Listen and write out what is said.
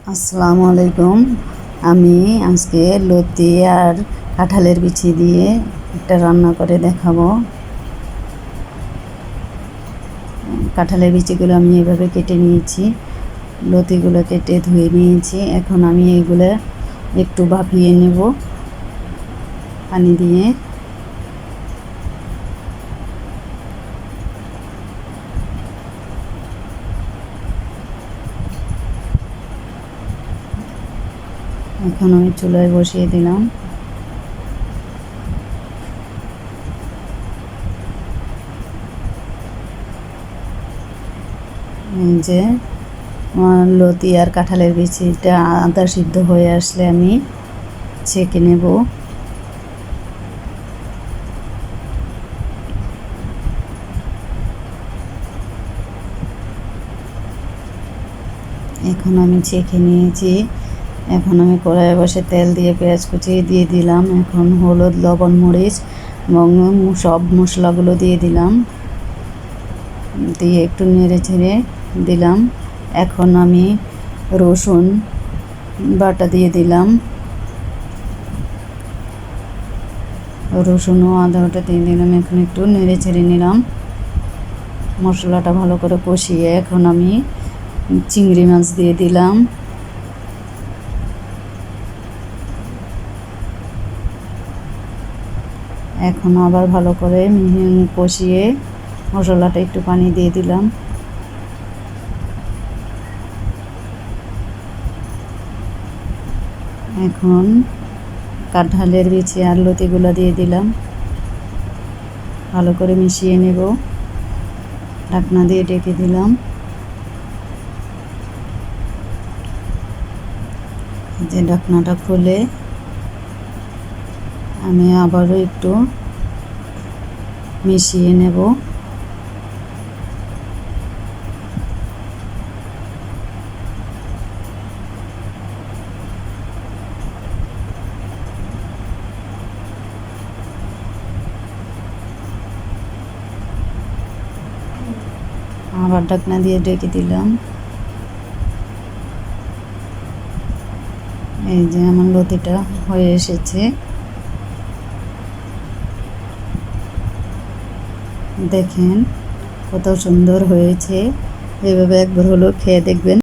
আসসালামু আলাইকুম। আমি আজকে লতি আর কাঁঠালের বিচি দিয়ে একটা রান্না করে দেখাবো। কাঁঠালের বিচিগুলো আমি এভাবে কেটে নিয়েছি, লতিগুলো কেটে ধুয়ে নিয়েছি। এখন আমি এগুলো একটু ভাপিয়ে নেব পানি দিয়ে। এখন আমি চুলায় বসিয়ে দিলাম। যে লতি আর কাঁঠালের বিচিটা আধা সিদ্ধ হয়ে আসলে আমি ছেঁকে নেব। এখন আমি ছেঁকে নিয়েছি। এখন আমি কড়াইয়ে বসে তেল দিয়ে পেঁয়াজ কুচি দিয়ে দিলাম। এখন হলুদ, লবণ, মরিচ এবং সব মশলাগুলো দিয়ে দিলাম, দিয়ে একটু নেড়ে ছেড়ে দিলাম। এখন আমি রসুন বাটা দিয়ে দিলাম, রসুন ও আদা বাটা দিয়ে দিলাম। এখন একটু নেড়ে ছেড়ে নিলাম। মশলাটা ভালো করে কষিয়ে এখন আমি চিংড়ি মাছ দিয়ে দিলাম। এখন আবার ভালো করে কষিয়ে মশলাটা একটু পানি দিয়ে দিলাম। এখন কাঁঠালের বিচি আর লতিগুলো দিয়ে দিলাম, ভালো করে মিশিয়ে নেব। ঢাকনা দিয়ে ঢেকে দিলাম। যে ঢাকনাটা খুলে আমি আবারও একটু মিশিয়ে নেব। আবার ঢাকনা দিয়ে ঢেকে দিলাম। এই যে আমার লতিটা হয়ে এসেছে, দেখেন কত সুন্দর হয়েছে। এভাবে একবার হলো খেয়ে দেখবেন।